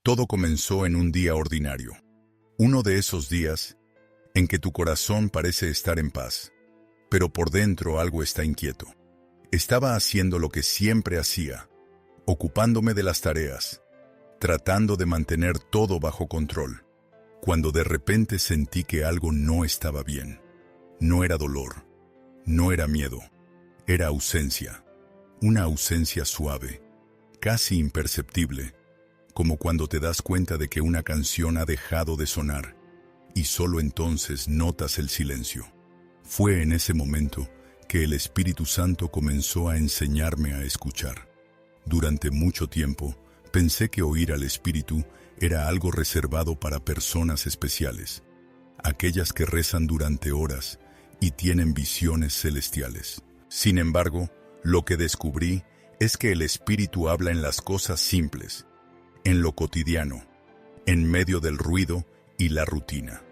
Todo comenzó en un día ordinario. Uno de esos días en que tu corazón parece estar en paz, pero por dentro algo está inquieto. Estaba haciendo lo que siempre hacía, ocupándome de las tareas, tratando de mantener todo bajo control, cuando de repente sentí que algo no estaba bien. No era dolor, no era miedo, era ausencia. Una ausencia suave, casi imperceptible, como cuando te das cuenta de que una canción ha dejado de sonar, y solo entonces notas el silencio. Fue en ese momento que el Espíritu Santo comenzó a enseñarme a escuchar. Durante mucho tiempo, pensé que oír al Espíritu era algo reservado para personas especiales, aquellas que rezan durante horas y tienen visiones celestiales. Sin embargo, lo que descubrí es que el Espíritu habla en las cosas simples, en lo cotidiano, en medio del ruido y la rutina.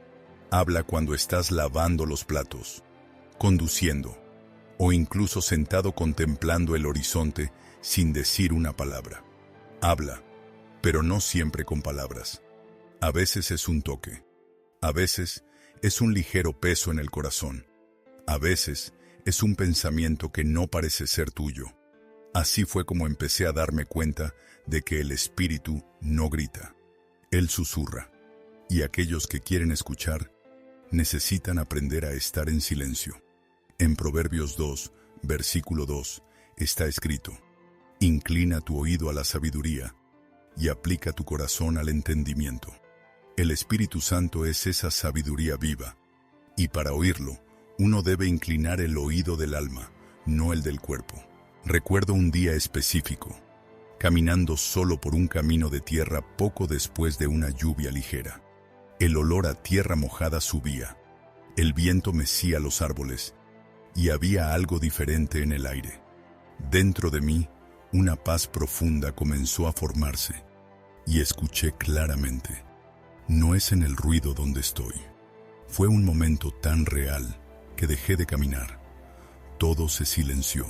Habla cuando estás lavando los platos, conduciendo, o incluso sentado contemplando el horizonte sin decir una palabra. Habla, pero no siempre con palabras. A veces es un toque, a veces es un ligero peso en el corazón, a veces es un pensamiento que no parece ser tuyo. Así fue como empecé a darme cuenta de que el Espíritu no grita, Él susurra, y aquellos que quieren escuchar necesitan aprender a estar en silencio. En Proverbios 2, versículo 2, está escrito: inclina tu oído a la sabiduría y aplica tu corazón al entendimiento. El Espíritu Santo es esa sabiduría viva, y para oírlo, uno debe inclinar el oído del alma, no el del cuerpo. Recuerdo un día específico, caminando solo por un camino de tierra poco después de una lluvia ligera. El olor a tierra mojada subía, el viento mecía los árboles, y había algo diferente en el aire. Dentro de mí, una paz profunda comenzó a formarse, y escuché claramente: no es en el ruido donde estoy. Fue un momento tan real que dejé de caminar. Todo se silenció.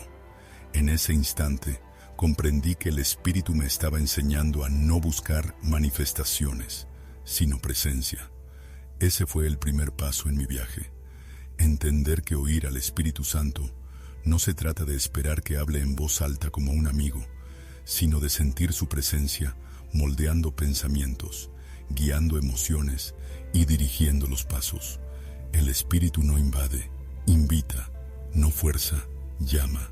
En ese instante, comprendí que el Espíritu me estaba enseñando a no buscar manifestaciones, sino presencia. Ese fue el primer paso en mi viaje. Entender que oír al Espíritu Santo no se trata de esperar que hable en voz alta como un amigo, sino de sentir su presencia moldeando pensamientos, guiando emociones y dirigiendo los pasos. El Espíritu no invade, invita, no fuerza, llama.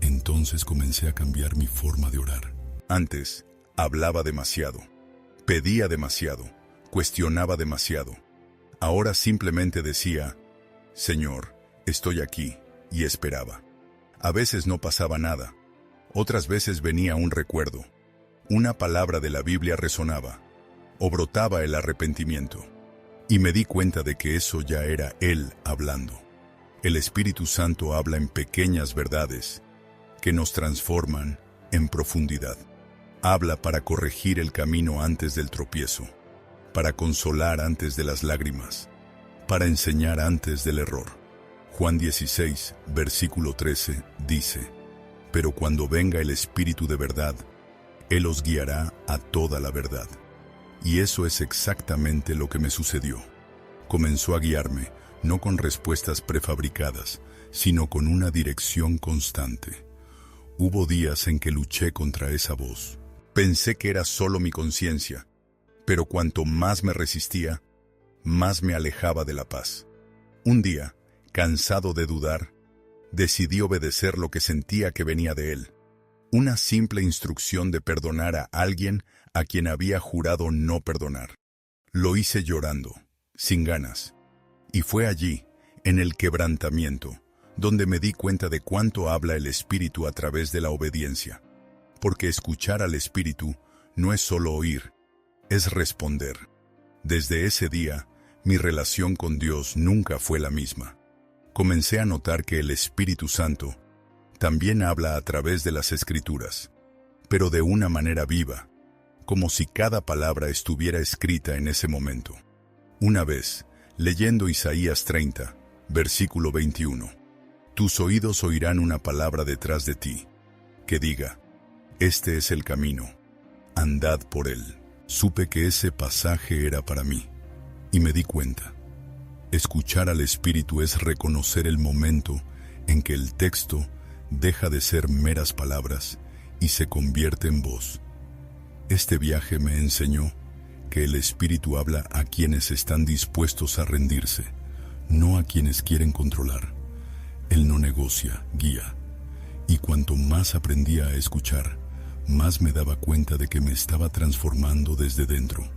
Entonces comencé a cambiar mi forma de orar. Antes, hablaba demasiado, pedía demasiado, cuestionaba demasiado. Ahora simplemente decía: Señor, estoy aquí, y esperaba. A veces no pasaba nada. Otras veces venía un recuerdo. Una palabra de la Biblia resonaba, o brotaba el arrepentimiento. Y me di cuenta de que eso ya era Él hablando. El Espíritu Santo habla en pequeñas verdades que nos transforman en profundidad. Habla para corregir el camino antes del tropiezo, para consolar antes de las lágrimas, para enseñar antes del error. Juan 16, versículo 13, dice: pero cuando venga el Espíritu de verdad, Él os guiará a toda la verdad. Y eso es exactamente lo que me sucedió. Comenzó a guiarme, no con respuestas prefabricadas, sino con una dirección constante. Hubo días en que luché contra esa voz. Pensé que era solo mi conciencia, pero cuanto más me resistía, más me alejaba de la paz. Un día, cansado de dudar, decidí obedecer lo que sentía que venía de Él. Una simple instrucción de perdonar a alguien a quien había jurado no perdonar. Lo hice llorando, sin ganas. Y fue allí, en el quebrantamiento, donde me di cuenta de cuánto habla el Espíritu a través de la obediencia. Porque escuchar al Espíritu no es solo oír, es responder. Desde ese día, mi relación con Dios nunca fue la misma. Comencé a notar que el Espíritu Santo también habla a través de las Escrituras, pero de una manera viva, como si cada palabra estuviera escrita en ese momento. Una vez, leyendo Isaías 30, versículo 21, tus oídos oirán una palabra detrás de ti, que diga: este es el camino, andad por él. supe que ese pasaje era para mí, y me di cuenta. Escuchar al Espíritu es reconocer el momento en que el texto deja de ser meras palabras y se convierte en voz. Este viaje me enseñó que el Espíritu habla a quienes están dispuestos a rendirse, no a quienes quieren controlar. Él no negocia, guía. Y cuanto más aprendía a escuchar, más me daba cuenta de que me estaba transformando desde dentro.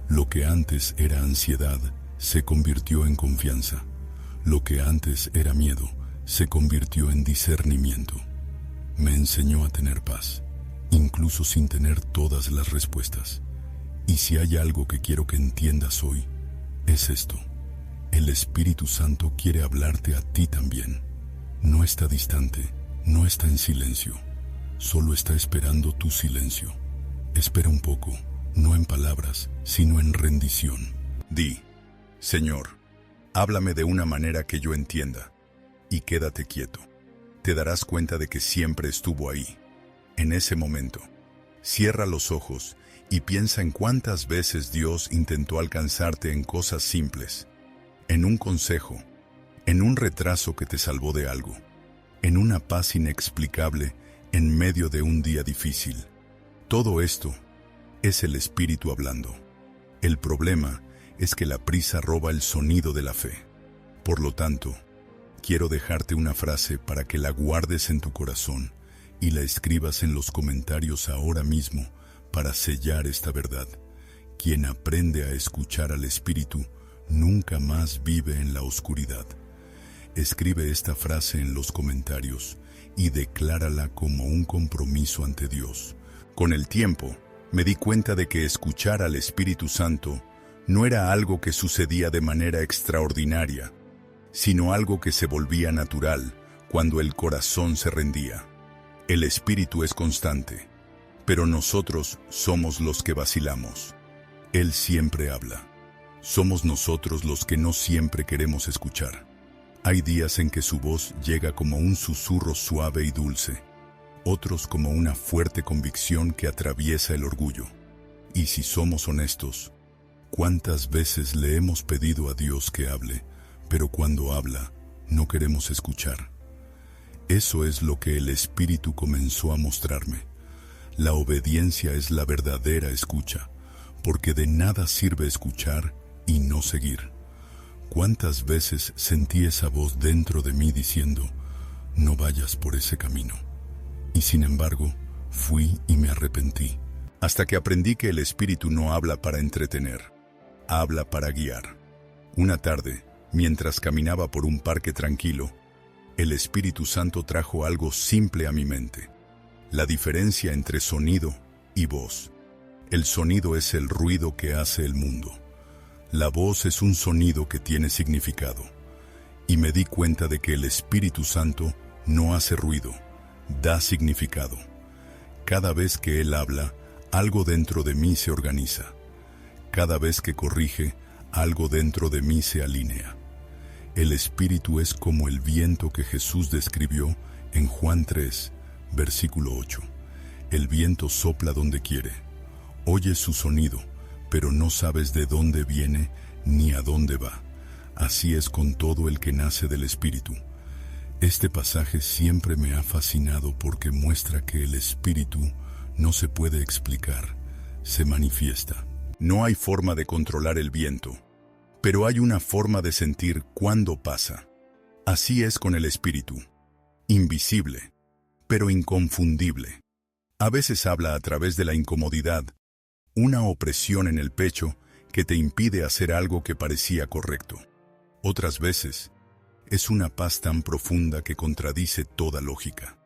Lo que antes era ansiedad se convirtió en confianza. Lo que antes era miedo se convirtió en discernimiento. Me enseñó a tener paz, incluso sin tener todas las respuestas. Y si hay algo que quiero que entiendas hoy, es esto. El Espíritu Santo quiere hablarte a ti también. No está distante, no está en silencio, solo está esperando tu silencio. Espera un poco, no en palabras, sino en rendición. Di: Señor, háblame de una manera que yo entienda, y quédate quieto. Te darás cuenta de que siempre estuvo ahí. En ese momento, cierra los ojos y piensa en cuántas veces Dios intentó alcanzarte en cosas simples, en un consejo, en un retraso que te salvó de algo, en una paz inexplicable en medio de un día difícil. Todo esto es el Espíritu hablando. El problema es que la prisa roba el sonido de la fe. Por lo tanto, quiero dejarte una frase para que la guardes en tu corazón y la escribas en los comentarios ahora mismo para sellar esta verdad. Quien aprende a escuchar al Espíritu nunca más vive en la oscuridad. Escribe esta frase en los comentarios y declárala como un compromiso ante Dios. Con el tiempo, me di cuenta de que escuchar al Espíritu Santo no era algo que sucedía de manera extraordinaria, sino algo que se volvía natural cuando el corazón se rendía. El Espíritu es constante, pero nosotros somos los que vacilamos. Él siempre habla. Somos nosotros los que no siempre queremos escuchar. Hay días en que su voz llega como un susurro suave y dulce, otros como una fuerte convicción que atraviesa el orgullo. Y si somos honestos, ¿cuántas veces le hemos pedido a Dios que hable, pero cuando habla, no queremos escuchar? Eso es lo que el Espíritu comenzó a mostrarme. La obediencia es la verdadera escucha, porque de nada sirve escuchar y no seguir. ¿Cuántas veces sentí esa voz dentro de mí diciendo, no vayas por ese camino? Y sin embargo, fui y me arrepentí. Hasta que aprendí que el Espíritu no habla para entretener, habla para guiar. Una tarde, mientras caminaba por un parque tranquilo, el Espíritu Santo trajo algo simple a mi mente: la diferencia entre sonido y voz. El sonido es el ruido que hace el mundo. La voz es un sonido que tiene significado. Y me di cuenta de que el Espíritu Santo no hace ruido, da significado. Cada vez que Él habla, algo dentro de mí se organiza. Cada vez que corrige, algo dentro de mí se alinea. El Espíritu es como el viento que Jesús describió en Juan 3, versículo 8. El viento sopla donde quiere. Oyes su sonido, pero no sabes de dónde viene ni a dónde va. Así es con todo el que nace del Espíritu. Este pasaje siempre me ha fascinado porque muestra que el Espíritu no se puede explicar, se manifiesta. No hay forma de controlar el viento, pero hay una forma de sentir cuándo pasa. Así es con el Espíritu, invisible, pero inconfundible. A veces habla a través de la incomodidad, una opresión en el pecho que te impide hacer algo que parecía correcto. Otras veces, es una paz tan profunda que contradice toda lógica.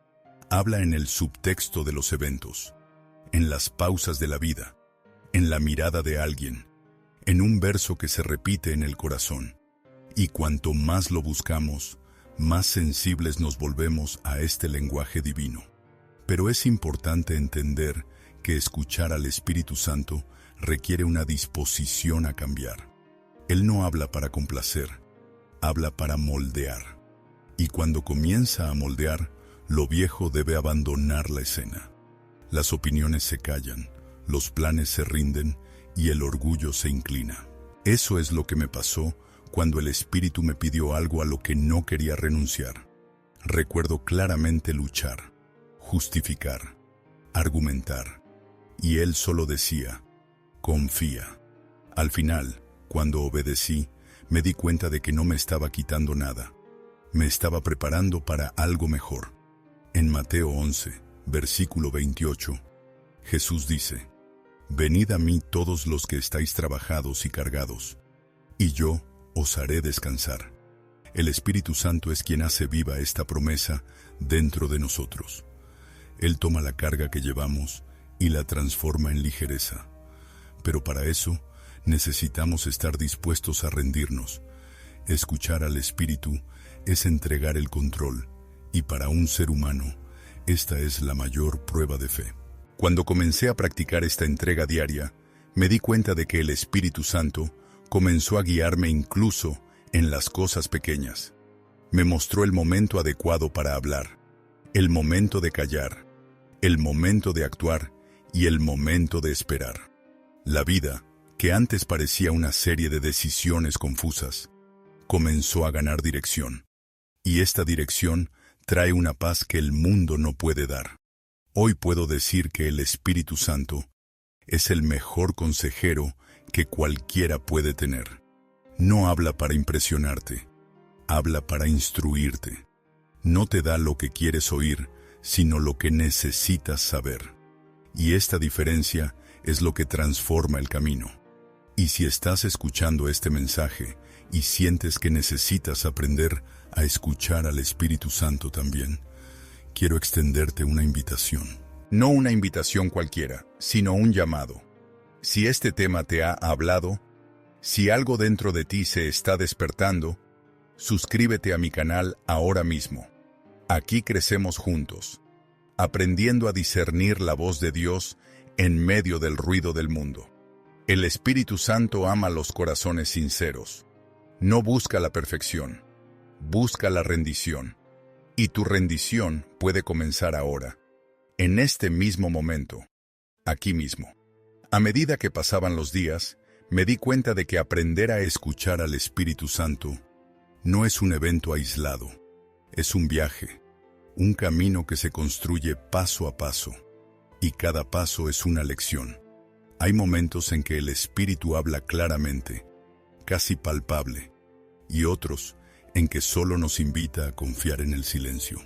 Habla en el subtexto de los eventos, en las pausas de la vida, en la mirada de alguien, en un verso que se repite en el corazón. Y cuanto más lo buscamos, más sensibles nos volvemos a este lenguaje divino. Pero es importante entender que escuchar al Espíritu Santo requiere una disposición a cambiar. Él no habla para complacer, habla para moldear. Y cuando comienza a moldear, lo viejo debe abandonar la escena. Las opiniones se callan, los planes se rinden y el orgullo se inclina. Eso es lo que me pasó cuando el Espíritu me pidió algo a lo que no quería renunciar. Recuerdo claramente luchar, justificar, argumentar, y Él solo decía, confía. Al final, cuando obedecí, me di cuenta de que no me estaba quitando nada. Me estaba preparando para algo mejor. En Mateo 11, versículo 28, Jesús dice, «Venid a mí todos los que estáis trabajados y cargados, y yo os haré descansar». El Espíritu Santo es quien hace viva esta promesa dentro de nosotros. Él toma la carga que llevamos y la transforma en ligereza. Pero para eso necesitamos estar dispuestos a rendirnos. Escuchar al Espíritu es entregar el control, y para un ser humano, esta es la mayor prueba de fe. Cuando comencé a practicar esta entrega diaria, me di cuenta de que el Espíritu Santo comenzó a guiarme incluso en las cosas pequeñas. Me mostró el momento adecuado para hablar, el momento de callar, el momento de actuar y el momento de esperar. La vida, que antes parecía una serie de decisiones confusas, comenzó a ganar dirección. Y esta dirección trae una paz que el mundo no puede dar. Hoy puedo decir que el Espíritu Santo es el mejor consejero que cualquiera puede tener. No habla para impresionarte, habla para instruirte. No te da lo que quieres oír, sino lo que necesitas saber. Y esta diferencia es lo que transforma el camino. Y si estás escuchando este mensaje y sientes que necesitas aprender a escuchar al Espíritu Santo también, quiero extenderte una invitación. No una invitación cualquiera, sino un llamado. Si este tema te ha hablado, si algo dentro de ti se está despertando, suscríbete a mi canal ahora mismo. Aquí crecemos juntos, aprendiendo a discernir la voz de Dios en medio del ruido del mundo. El Espíritu Santo ama los corazones sinceros. No busca la perfección, busca la rendición. Y tu rendición puede comenzar ahora, en este mismo momento, aquí mismo. A medida que pasaban los días, me di cuenta de que aprender a escuchar al Espíritu Santo no es un evento aislado, es un viaje, un camino que se construye paso a paso, y cada paso es una lección. Hay momentos en que el Espíritu habla claramente, casi palpable, y otros en que solo nos invita a confiar en el silencio.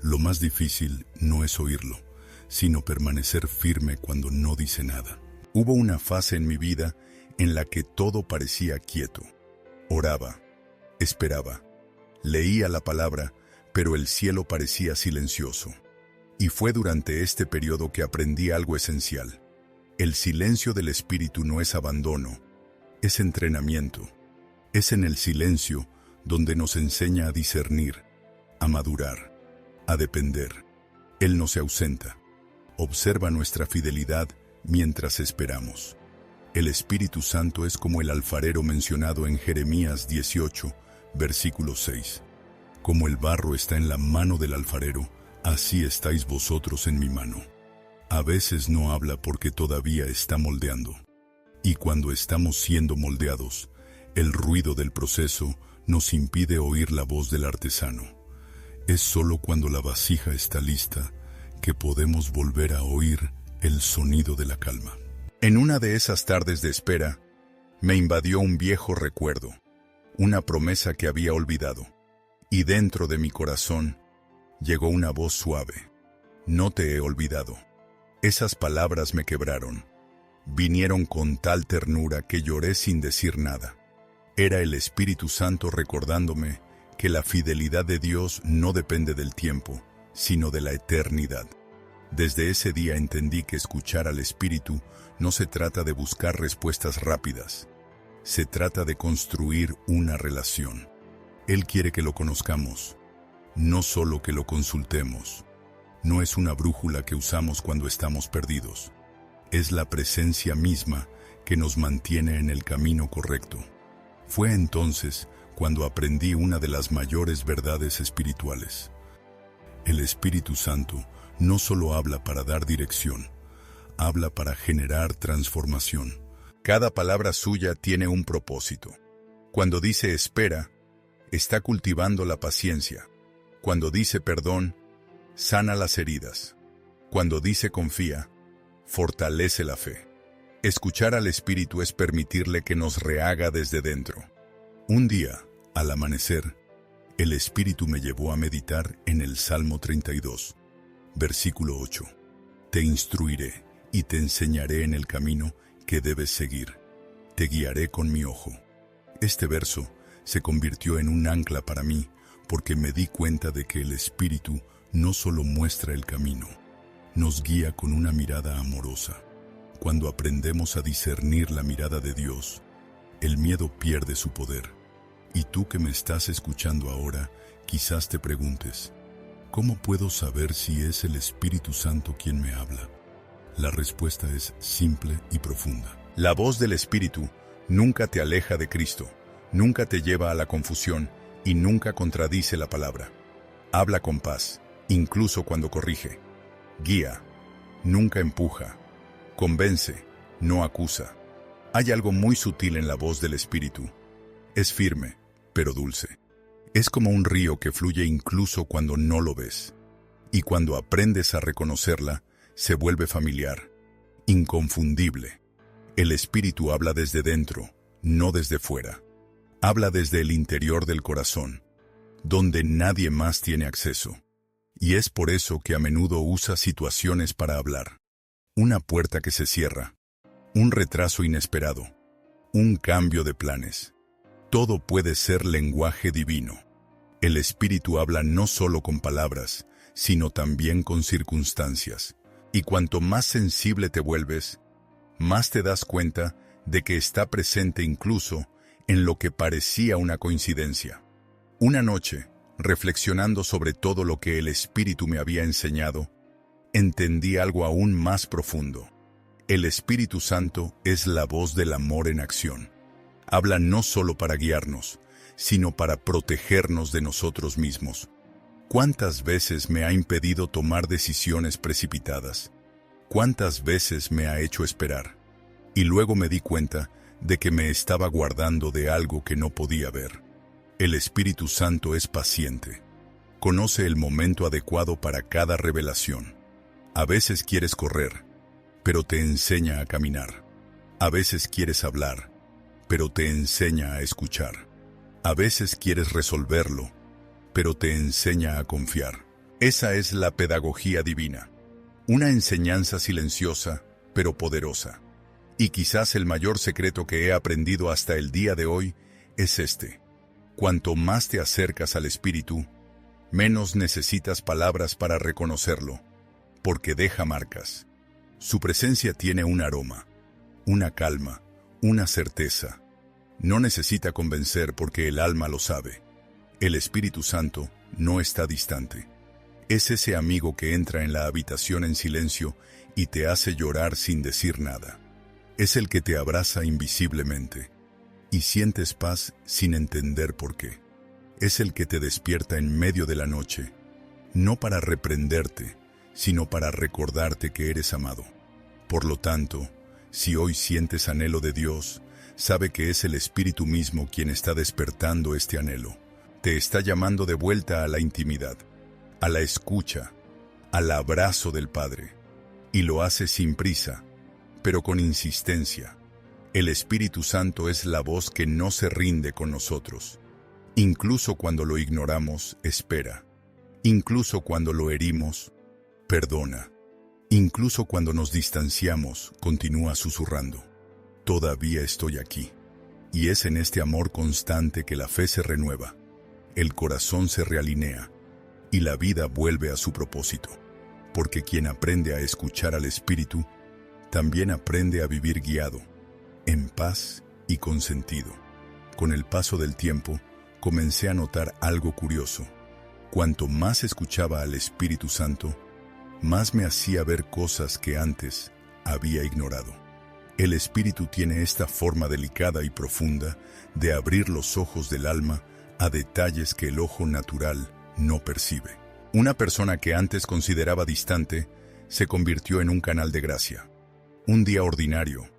Lo más difícil no es oírlo, sino permanecer firme cuando no dice nada. Hubo una fase en mi vida en la que todo parecía quieto. Oraba, esperaba, leía la palabra, pero el cielo parecía silencioso. Y fue durante este periodo que aprendí algo esencial. El silencio del Espíritu no es abandono, es entrenamiento. Es en el silencio donde nos enseña a discernir, a madurar, a depender. Él no se ausenta. Observa nuestra fidelidad mientras esperamos. El Espíritu Santo es como el alfarero mencionado en Jeremías 18, versículo 6. Como el barro está en la mano del alfarero, así estáis vosotros en mi mano. A veces no habla porque todavía está moldeando. Y cuando estamos siendo moldeados, el ruido del proceso nos impide oír la voz del artesano. Es solo cuando la vasija está lista que podemos volver a oír el sonido de la calma. En una de esas tardes de espera, me invadió un viejo recuerdo, una promesa que había olvidado, y dentro de mi corazón llegó una voz suave. No te he olvidado. Esas palabras me quebraron. Vinieron con tal ternura que lloré sin decir nada. Era el Espíritu Santo recordándome que la fidelidad de Dios no depende del tiempo, sino de la eternidad. Desde ese día entendí que escuchar al Espíritu no se trata de buscar respuestas rápidas. Se trata de construir una relación. Él quiere que lo conozcamos, no solo que lo consultemos. No es una brújula que usamos cuando estamos perdidos. Es la presencia misma que nos mantiene en el camino correcto. Fue entonces cuando aprendí una de las mayores verdades espirituales. El Espíritu Santo no solo habla para dar dirección, habla para generar transformación. Cada palabra suya tiene un propósito. Cuando dice espera, está cultivando la paciencia. Cuando dice perdón, sana las heridas. Cuando dice confía, fortalece la fe. Escuchar al Espíritu es permitirle que nos rehaga desde dentro. Un día, al amanecer, el Espíritu me llevó a meditar en el Salmo 32, versículo 8. Te instruiré y te enseñaré en el camino que debes seguir. Te guiaré con mi ojo. Este verso se convirtió en un ancla para mí porque me di cuenta de que el Espíritu no solo muestra el camino, nos guía con una mirada amorosa. Cuando aprendemos a discernir la mirada de Dios, el miedo pierde su poder. Y tú que me estás escuchando ahora, quizás te preguntes, ¿cómo puedo saber si es el Espíritu Santo quien me habla? La respuesta es simple y profunda. La voz del Espíritu nunca te aleja de Cristo, nunca te lleva a la confusión y nunca contradice la palabra. Habla con paz, incluso cuando corrige. Guía, nunca empuja. Convence, no acusa. Hay algo muy sutil en la voz del Espíritu. Es firme, pero dulce. Es como un río que fluye incluso cuando no lo ves. Y cuando aprendes a reconocerla, se vuelve familiar, inconfundible. El Espíritu habla desde dentro, no desde fuera. Habla desde el interior del corazón, donde nadie más tiene acceso. Y es por eso que a menudo usa situaciones para hablar. Una puerta que se cierra, un retraso inesperado, un cambio de planes. Todo puede ser lenguaje divino. El Espíritu habla no solo con palabras, sino también con circunstancias. Y cuanto más sensible te vuelves, más te das cuenta de que está presente incluso en lo que parecía una coincidencia. Una noche, reflexionando sobre todo lo que el Espíritu me había enseñado, entendí algo aún más profundo. El Espíritu Santo es la voz del amor en acción. Habla no solo para guiarnos, sino para protegernos de nosotros mismos. ¿Cuántas veces me ha impedido tomar decisiones precipitadas? ¿Cuántas veces me ha hecho esperar? Y luego me di cuenta de que me estaba guardando de algo que no podía ver. El Espíritu Santo es paciente. Conoce el momento adecuado para cada revelación. A veces quieres correr, pero te enseña a caminar. A veces quieres hablar, pero te enseña a escuchar. A veces quieres resolverlo, pero te enseña a confiar. Esa es la pedagogía divina. Una enseñanza silenciosa, pero poderosa. Y quizás el mayor secreto que he aprendido hasta el día de hoy es este. Cuanto más te acercas al Espíritu, menos necesitas palabras para reconocerlo, porque deja marcas. Su presencia tiene un aroma, una calma, una certeza. No necesita convencer porque el alma lo sabe. El Espíritu Santo no está distante. Es ese amigo que entra en la habitación en silencio y te hace llorar sin decir nada. Es el que te abraza invisiblemente y sientes paz sin entender por qué. Es el que te despierta en medio de la noche, no para reprenderte, sino para recordarte que eres amado. Por lo tanto, si hoy sientes anhelo de Dios, sabe que es el Espíritu mismo quien está despertando este anhelo. Te está llamando de vuelta a la intimidad, a la escucha, al abrazo del Padre. Y lo hace sin prisa, pero con insistencia. El Espíritu Santo es la voz que no se rinde con nosotros. Incluso cuando lo ignoramos, espera. Incluso cuando lo herimos, perdona. Incluso cuando nos distanciamos, continúa susurrando. Todavía estoy aquí. Y es en este amor constante que la fe se renueva, el corazón se realinea y la vida vuelve a su propósito. Porque quien aprende a escuchar al Espíritu, también aprende a vivir guiado, en paz y con sentido. Con el paso del tiempo, comencé a notar algo curioso. Cuanto más escuchaba al Espíritu Santo, más me hacía ver cosas que antes había ignorado. El Espíritu tiene esta forma delicada y profunda de abrir los ojos del alma a detalles que el ojo natural no percibe. Una persona que antes consideraba distante se convirtió en un canal de gracia. Un día ordinario,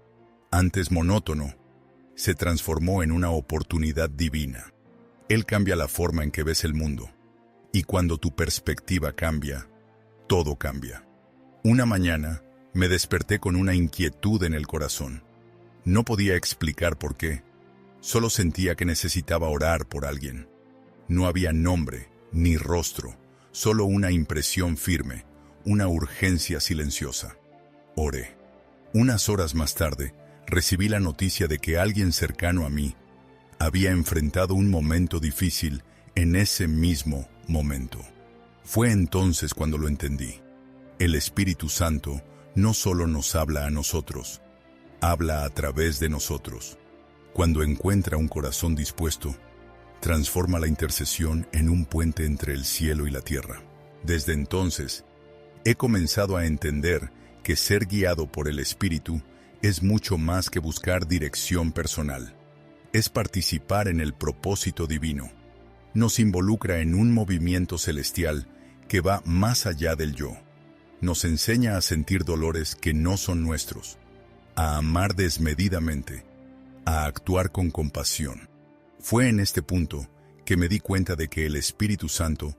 antes monótono, se transformó en una oportunidad divina. Él cambia la forma en que ves el mundo. Y cuando tu perspectiva cambia, todo cambia. Una mañana, me desperté con una inquietud en el corazón. No podía explicar por qué. Solo sentía que necesitaba orar por alguien. No había nombre, ni rostro, solo una impresión firme, una urgencia silenciosa. Oré. Unas horas más tarde, recibí la noticia de que alguien cercano a mí había enfrentado un momento difícil en ese mismo momento. Fue entonces cuando lo entendí. El Espíritu Santo no solo nos habla a nosotros, habla a través de nosotros. Cuando encuentra un corazón dispuesto, transforma la intercesión en un puente entre el cielo y la tierra. Desde entonces, he comenzado a entender que ser guiado por el Espíritu es mucho más que buscar dirección personal. Es participar en el propósito divino. Nos involucra en un movimiento celestial que va más allá del yo. Nos enseña a sentir dolores que no son nuestros, a amar desmedidamente, a actuar con compasión. Fue en este punto que me di cuenta de que el Espíritu Santo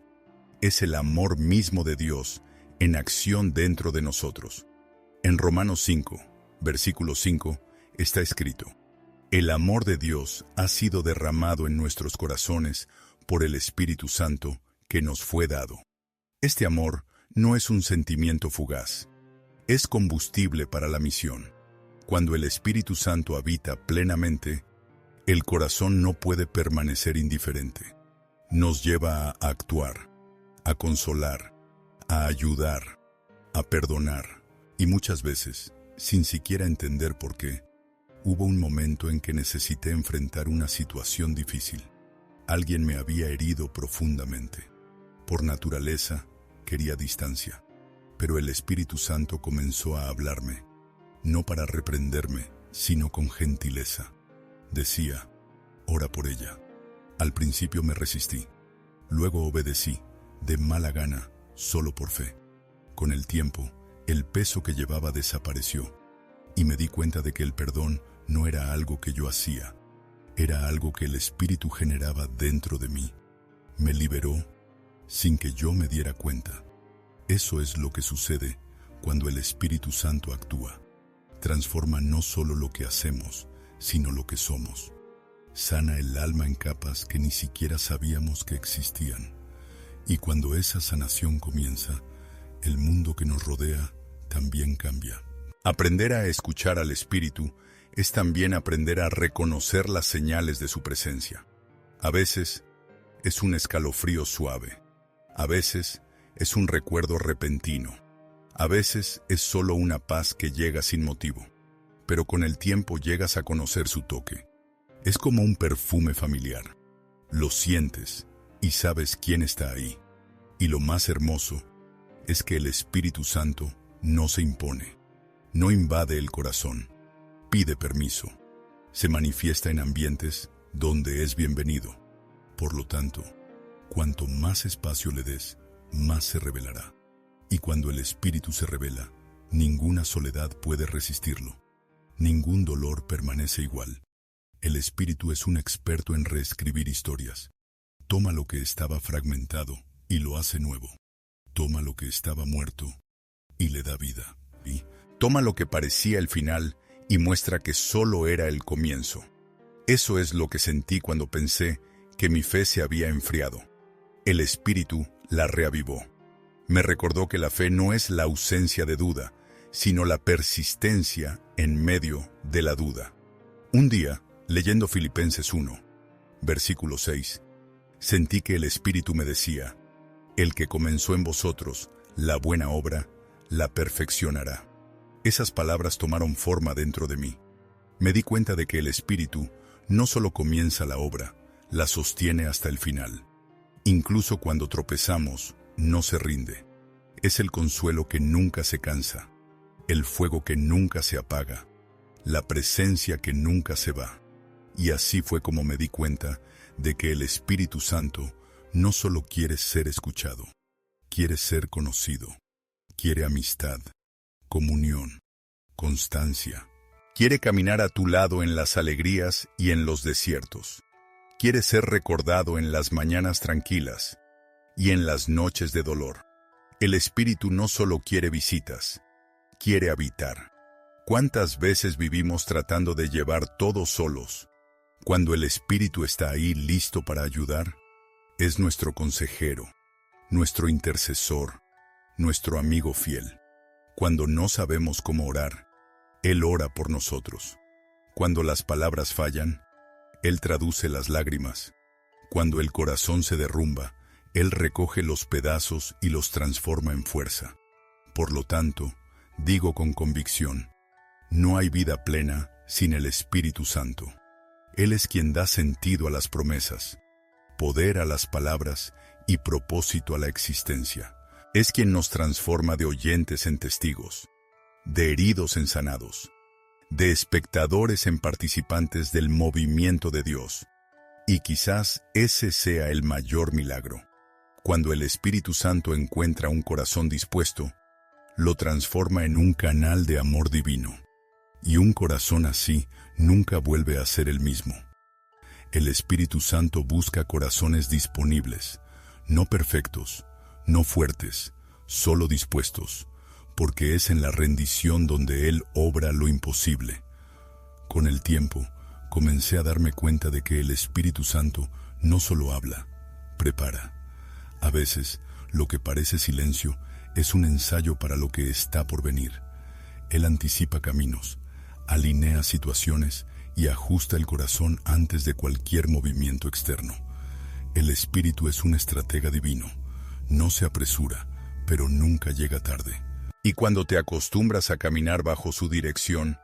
es el amor mismo de Dios en acción dentro de nosotros. En Romanos 5, versículo 5, está escrito: el amor de Dios ha sido derramado en nuestros corazones por el Espíritu Santo que nos fue dado. Este amor no es un sentimiento fugaz, es combustible para la misión. Cuando el Espíritu Santo habita plenamente, el corazón no puede permanecer indiferente. Nos lleva a actuar, a consolar, a ayudar, a perdonar, y muchas veces, sin siquiera entender por qué, hubo un momento en que necesité enfrentar una situación difícil. Alguien me había herido profundamente. Por naturaleza, quería distancia, pero el Espíritu Santo comenzó a hablarme, no para reprenderme, sino con gentileza. Decía: ora por ella. Al principio me resistí, luego obedecí, de mala gana, solo por fe. Con el tiempo, el peso que llevaba desapareció, y me di cuenta de que el perdón no era algo que yo hacía, era algo que el Espíritu generaba dentro de mí. Me liberó sin que yo me diera cuenta. Eso es lo que sucede cuando el Espíritu Santo actúa. Transforma no solo lo que hacemos, sino lo que somos. Sana el alma en capas que ni siquiera sabíamos que existían. Y cuando esa sanación comienza, el mundo que nos rodea también cambia. Aprender a escuchar al Espíritu es también aprender a reconocer las señales de su presencia. A veces es un escalofrío suave. A veces es un recuerdo repentino. A veces es solo una paz que llega sin motivo. Pero con el tiempo llegas a conocer su toque. Es como un perfume familiar. Lo sientes y sabes quién está ahí. Y lo más hermoso es que el Espíritu Santo no se impone, no invade el corazón, pide permiso, se manifiesta en ambientes donde es bienvenido. Por lo tanto, cuanto más espacio le des, más se revelará. Y cuando el Espíritu se revela, ninguna soledad puede resistirlo. Ningún dolor permanece igual. El Espíritu es un experto en reescribir historias. Toma lo que estaba fragmentado y lo hace nuevo. Toma lo que estaba muerto y le da vida. Y toma lo que parecía el final y muestra que solo era el comienzo. Eso es lo que sentí cuando pensé que mi fe se había enfriado. El Espíritu la reavivó. Me recordó que la fe no es la ausencia de duda, sino la persistencia en medio de la duda. Un día, leyendo Filipenses 1, versículo 6, sentí que el Espíritu me decía: el que comenzó en vosotros la buena obra, la perfeccionará. Esas palabras tomaron forma dentro de mí. Me di cuenta de que el Espíritu no solo comienza la obra, la sostiene hasta el final. Incluso cuando tropezamos, no se rinde. Es el consuelo que nunca se cansa, el fuego que nunca se apaga, la presencia que nunca se va. Y así fue como me di cuenta de que el Espíritu Santo no solo quiere ser escuchado, quiere ser conocido, quiere amistad, comunión, constancia, Quiere caminar a tu lado en las alegrías y en los desiertos. Quiere ser recordado en las mañanas tranquilas y en las noches de dolor. El Espíritu no solo quiere visitas, quiere habitar. ¿Cuántas veces vivimos tratando de llevar todo solos, cuando el Espíritu está ahí listo para ayudar? Es nuestro consejero, nuestro intercesor, nuestro amigo fiel. Cuando no sabemos cómo orar, Él ora por nosotros. Cuando las palabras fallan, Él traduce las lágrimas. Cuando el corazón se derrumba, Él recoge los pedazos y los transforma en fuerza. Por lo tanto, digo con convicción, no hay vida plena sin el Espíritu Santo. Él es quien da sentido a las promesas, poder a las palabras y propósito a la existencia. Es quien nos transforma de oyentes en testigos, de heridos en sanados, de espectadores en participantes del movimiento de Dios. Y quizás ese sea el mayor milagro. Cuando el Espíritu Santo encuentra un corazón dispuesto, lo transforma en un canal de amor divino. Y un corazón así nunca vuelve a ser el mismo. El Espíritu Santo busca corazones disponibles, no perfectos, no fuertes, solo dispuestos, porque es en la rendición donde Él obra lo imposible. Con el tiempo, comencé a darme cuenta de que el Espíritu Santo no solo habla, prepara. A veces, lo que parece silencio es un ensayo para lo que está por venir. Él anticipa caminos, alinea situaciones y ajusta el corazón antes de cualquier movimiento externo. El Espíritu es un estratega divino. No se apresura, pero nunca llega tarde. Y cuando te acostumbras a caminar bajo su dirección,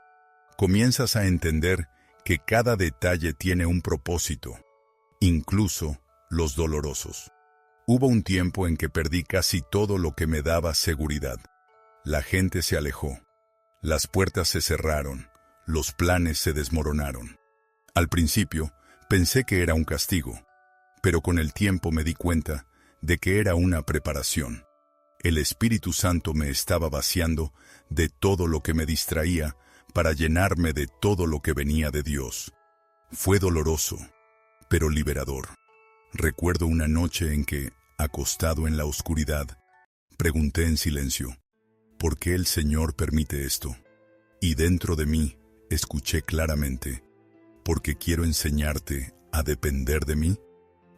comienzas a entender que cada detalle tiene un propósito, incluso los dolorosos. Hubo un tiempo en que perdí casi todo lo que me daba seguridad. La gente se alejó, las puertas se cerraron, los planes se desmoronaron. Al principio, pensé que era un castigo, pero con el tiempo me di cuenta de que era una preparación. El Espíritu Santo me estaba vaciando de todo lo que me distraía para llenarme de todo lo que venía de Dios. Fue doloroso, pero liberador. Recuerdo una noche en que, acostado en la oscuridad, pregunté en silencio, ¿por qué el Señor permite esto? Y dentro de mí, escuché claramente, ¿porque quiero enseñarte a depender de mí?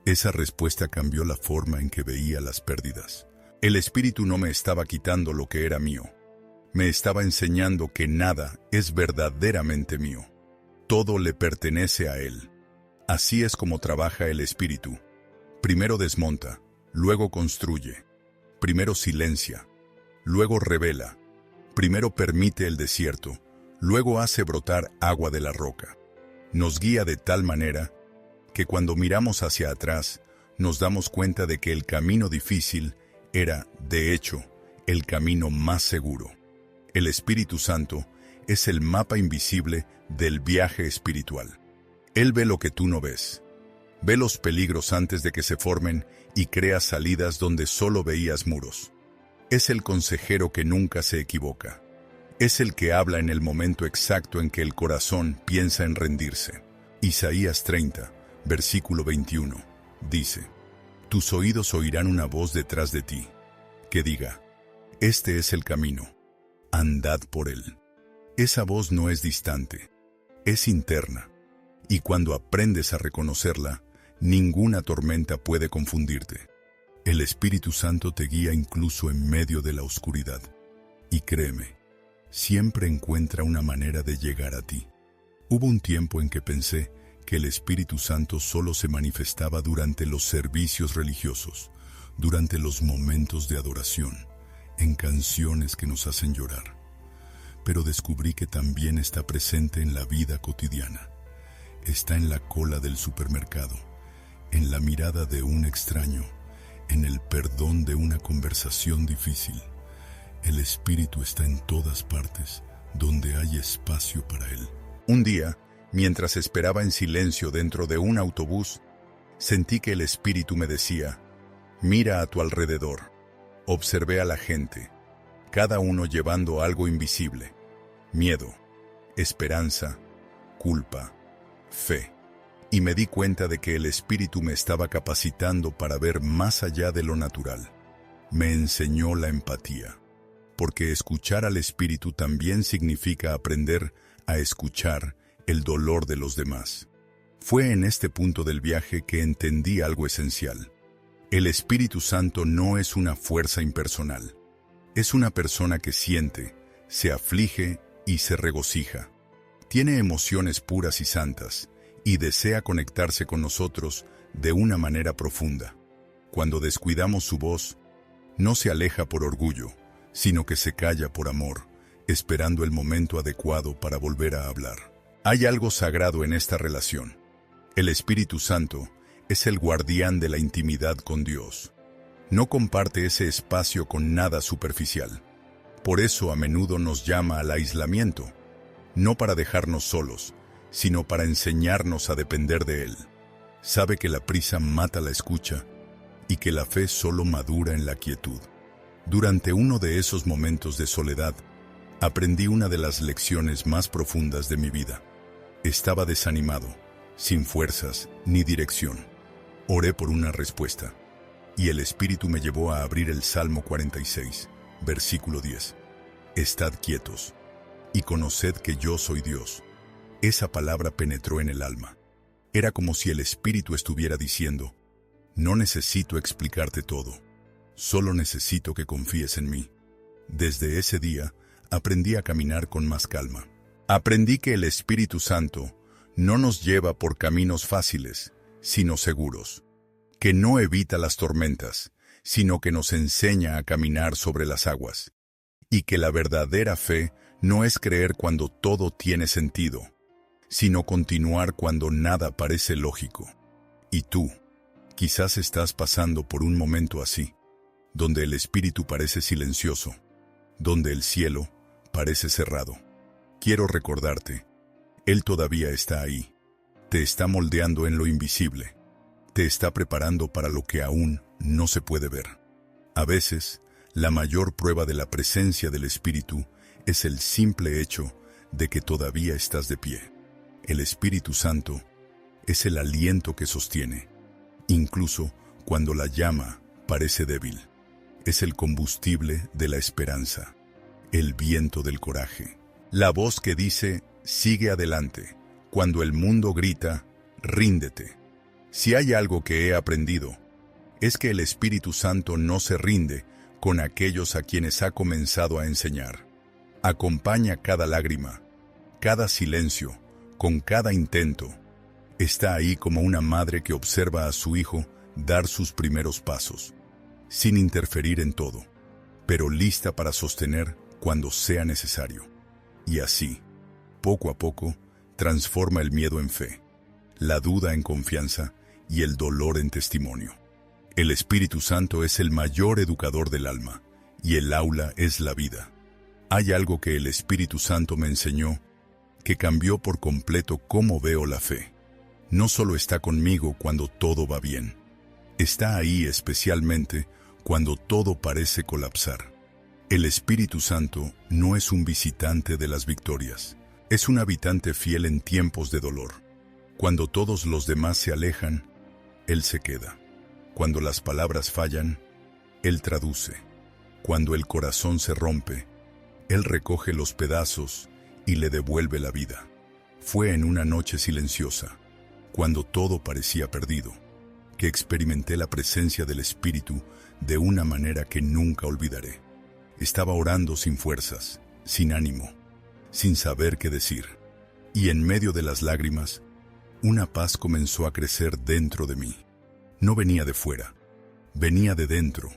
Esa respuesta cambió la forma en que veía las pérdidas. El Espíritu no me estaba quitando lo que era mío. Me estaba enseñando que nada es verdaderamente mío. Todo le pertenece a Él. Así es como trabaja el Espíritu. Primero desmonta, luego construye. Primero silencia, luego revela. Primero permite el desierto, luego hace brotar agua de la roca. Nos guía de tal manera que cuando miramos hacia atrás, nos damos cuenta de que el camino difícil era, de hecho, el camino más seguro. El Espíritu Santo es el mapa invisible del viaje espiritual. Él ve lo que tú no ves. Ve los peligros antes de que se formen y crea salidas donde solo veías muros. Es el consejero que nunca se equivoca. Es el que habla en el momento exacto en que el corazón piensa en rendirse. Isaías 30, versículo 21, dice: Tus oídos oirán una voz detrás de ti, que diga, este es el camino, andad por él. Esa voz no es distante, es interna, y cuando aprendes a reconocerla, ninguna tormenta puede confundirte. El Espíritu Santo te guía incluso en medio de la oscuridad, y créeme, siempre encuentra una manera de llegar a ti. Hubo un tiempo en que pensé que el Espíritu Santo solo se manifestaba durante los servicios religiosos, durante los momentos de adoración, en canciones que nos hacen llorar. Pero descubrí que también está presente en la vida cotidiana. Está en la cola del supermercado, en la mirada de un extraño, en el perdón de una conversación difícil. El Espíritu está en todas partes, donde hay espacio para Él. Un día, mientras esperaba en silencio dentro de un autobús, sentí que el Espíritu me decía, mira a tu alrededor. Observé a la gente, cada uno llevando algo invisible. Miedo, esperanza, culpa, fe. Y me di cuenta de que el Espíritu me estaba capacitando para ver más allá de lo natural. Me enseñó la empatía, porque escuchar al Espíritu también significa aprender a escuchar el dolor de los demás. Fue en este punto del viaje que entendí algo esencial. El Espíritu Santo no es una fuerza impersonal. Es una persona que siente, se aflige y se regocija. Tiene emociones puras y santas, y desea conectarse con nosotros de una manera profunda. Cuando descuidamos su voz, no se aleja por orgullo, sino que se calla por amor, esperando el momento adecuado para volver a hablar. Hay algo sagrado en esta relación. El Espíritu Santo es el guardián de la intimidad con Dios. No comparte ese espacio con nada superficial. Por eso a menudo nos llama al aislamiento, no para dejarnos solos, sino para enseñarnos a depender de Él. Sabe que la prisa mata la escucha y que la fe solo madura en la quietud. Durante uno de esos momentos de soledad, aprendí una de las lecciones más profundas de mi vida. Estaba desanimado, sin fuerzas ni dirección. Oré por una respuesta, y el Espíritu me llevó a abrir el Salmo 46, versículo 10. Estad quietos, y conoced que yo soy Dios. Esa palabra penetró en el alma. Era como si el Espíritu estuviera diciendo, no necesito explicarte todo, solo necesito que confíes en mí. Desde ese día, aprendí a caminar con más calma. Aprendí que el Espíritu Santo no nos lleva por caminos fáciles, sino seguros. Que no evita las tormentas, sino que nos enseña a caminar sobre las aguas. Y que la verdadera fe no es creer cuando todo tiene sentido, sino continuar cuando nada parece lógico. Y tú, quizás estás pasando por un momento así, donde el Espíritu parece silencioso, donde el cielo parece cerrado. Quiero recordarte, Él todavía está ahí. Te está moldeando en lo invisible. Te está preparando para lo que aún no se puede ver. A veces, la mayor prueba de la presencia del Espíritu es el simple hecho de que todavía estás de pie. El Espíritu Santo es el aliento que sostiene, incluso cuando la llama parece débil. Es el combustible de la esperanza, el viento del coraje, la voz que dice, sigue adelante, cuando el mundo grita, ríndete. Si hay algo que he aprendido, es que el Espíritu Santo no se rinde con aquellos a quienes ha comenzado a enseñar. Acompaña cada lágrima, cada silencio, con cada intento. Está ahí como una madre que observa a su hijo dar sus primeros pasos, sin interferir en todo, pero lista para sostener cuando sea necesario. Y así, poco a poco, transforma el miedo en fe, la duda en confianza y el dolor en testimonio. El Espíritu Santo es el mayor educador del alma, y el aula es la vida. Hay algo que el Espíritu Santo me enseñó que cambió por completo cómo veo la fe. No solo está conmigo cuando todo va bien, está ahí especialmente cuando todo parece colapsar. El Espíritu Santo no es un visitante de las victorias, es un habitante fiel en tiempos de dolor. Cuando todos los demás se alejan, Él se queda. Cuando las palabras fallan, Él traduce. Cuando el corazón se rompe, Él recoge los pedazos y le devuelve la vida. Fue en una noche silenciosa, cuando todo parecía perdido, que experimenté la presencia del Espíritu de una manera que nunca olvidaré. Estaba orando sin fuerzas, sin ánimo, sin saber qué decir. Y en medio de las lágrimas, una paz comenzó a crecer dentro de mí. No venía de fuera, venía de dentro,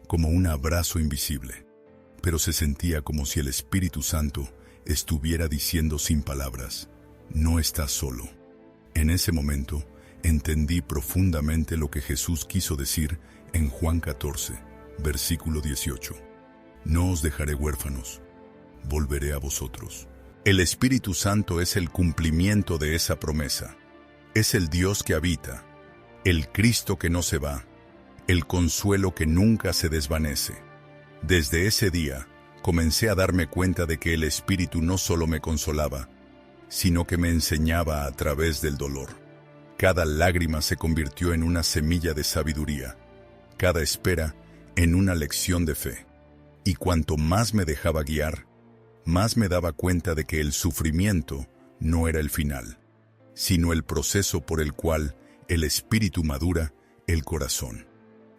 como un abrazo invisible. Pero se sentía como si el Espíritu Santo estuviera diciendo sin palabras, no estás solo. En ese momento, entendí profundamente lo que Jesús quiso decir en Juan 14, versículo 18. No os dejaré huérfanos, volveré a vosotros. El Espíritu Santo es el cumplimiento de esa promesa. Es el Dios que habita, el Cristo que no se va, el consuelo que nunca se desvanece. Desde ese día, comencé a darme cuenta de que el Espíritu no solo me consolaba, sino que me enseñaba a través del dolor. Cada lágrima se convirtió en una semilla de sabiduría, cada espera en una lección de fe. Y cuanto más me dejaba guiar, más me daba cuenta de que el sufrimiento no era el final, sino el proceso por el cual el espíritu madura el corazón.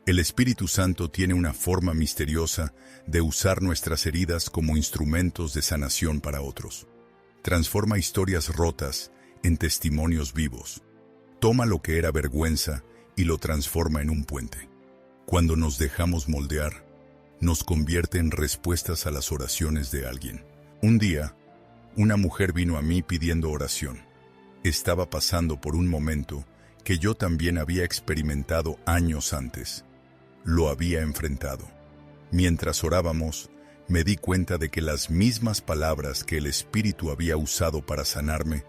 El Espíritu Santo tiene una forma misteriosa de usar nuestras heridas como instrumentos de sanación para otros. Transforma historias rotas en testimonios vivos. Toma lo que era vergüenza y lo transforma en un puente. Cuando nos dejamos moldear, nos convierte en respuestas a las oraciones de alguien. Un día, una mujer vino a mí pidiendo oración. Estaba pasando por un momento que yo también había experimentado años antes. Lo había enfrentado. Mientras orábamos, me di cuenta de que las mismas palabras que el Espíritu había usado para sanarme,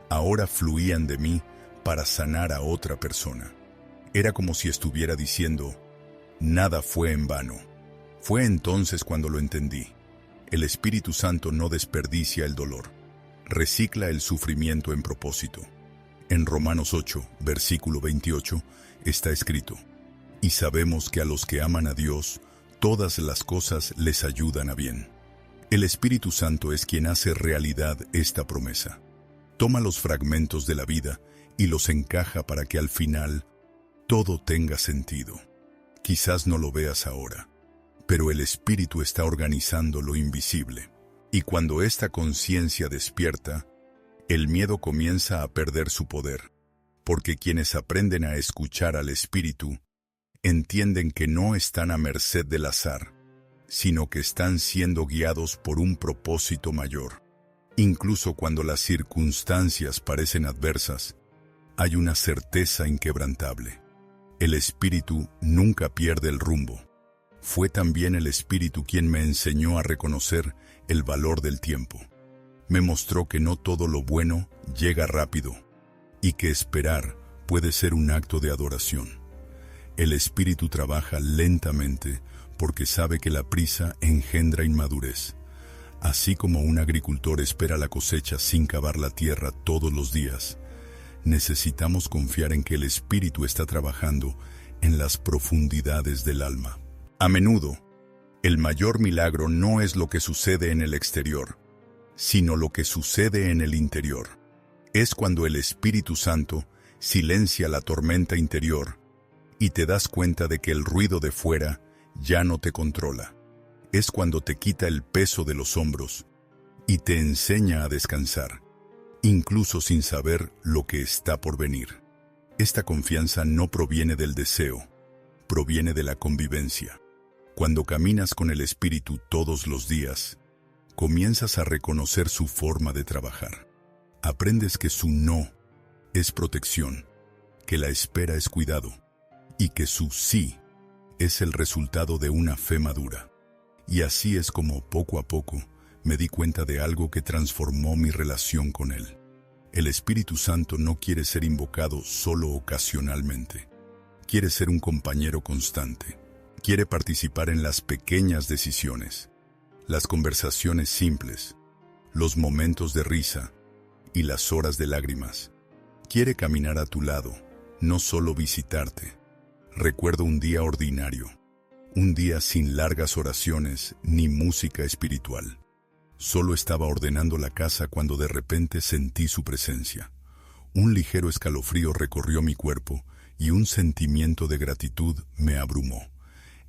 ahora fluían de mí para sanar a otra persona. Era como si estuviera diciendo, nada fue en vano. Fue entonces cuando lo entendí. El Espíritu Santo no desperdicia el dolor, recicla el sufrimiento en propósito. En Romanos 8, versículo 28, está escrito: y sabemos que a los que aman a Dios, todas las cosas les ayudan a bien. El Espíritu Santo es quien hace realidad esta promesa. Toma los fragmentos de la vida y los encaja para que al final todo tenga sentido. Quizás no lo veas ahora, pero el Espíritu está organizando lo invisible. Y cuando esta conciencia despierta, el miedo comienza a perder su poder, porque quienes aprenden a escuchar al Espíritu entienden que no están a merced del azar, sino que están siendo guiados por un propósito mayor. Incluso cuando las circunstancias parecen adversas, hay una certeza inquebrantable. El Espíritu nunca pierde el rumbo. Fue también el Espíritu quien me enseñó a reconocer el valor del tiempo. Me mostró que no todo lo bueno llega rápido y que esperar puede ser un acto de adoración. El Espíritu trabaja lentamente porque sabe que la prisa engendra inmadurez. Así como un agricultor espera la cosecha sin cavar la tierra todos los días, necesitamos confiar en que el Espíritu está trabajando en las profundidades del alma. A menudo, el mayor milagro no es lo que sucede en el exterior, sino lo que sucede en el interior. Es cuando el Espíritu Santo silencia la tormenta interior y te das cuenta de que el ruido de fuera ya no te controla. Es cuando te quita el peso de los hombros y te enseña a descansar, incluso sin saber lo que está por venir. Esta confianza no proviene del deseo, proviene de la convivencia. Cuando caminas con el Espíritu todos los días, comienzas a reconocer su forma de trabajar. Aprendes que su no es protección, que la espera es cuidado, y que su sí es el resultado de una fe madura. Y así es como, poco a poco, me di cuenta de algo que transformó mi relación con Él. El Espíritu Santo no quiere ser invocado solo ocasionalmente. Quiere ser un compañero constante. Quiere participar en las pequeñas decisiones, las conversaciones simples, los momentos de risa y las horas de lágrimas. Quiere caminar a tu lado, no solo visitarte. Recuerdo un día ordinario, un día sin largas oraciones ni música espiritual. Solo estaba ordenando la casa cuando de repente sentí su presencia. Un ligero escalofrío recorrió mi cuerpo y un sentimiento de gratitud me abrumó.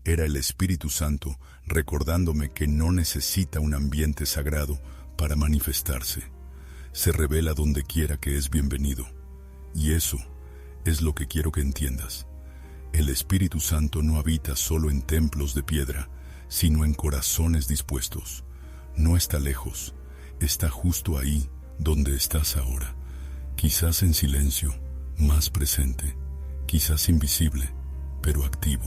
Era el Espíritu Santo recordándome que no necesita un ambiente sagrado para manifestarse. Se revela donde quiera que es bienvenido. Y eso es lo que quiero que entiendas. El Espíritu Santo no habita solo en templos de piedra, sino en corazones dispuestos. No está lejos, está justo ahí donde estás ahora. Quizás en silencio, más presente, quizás invisible, pero activo.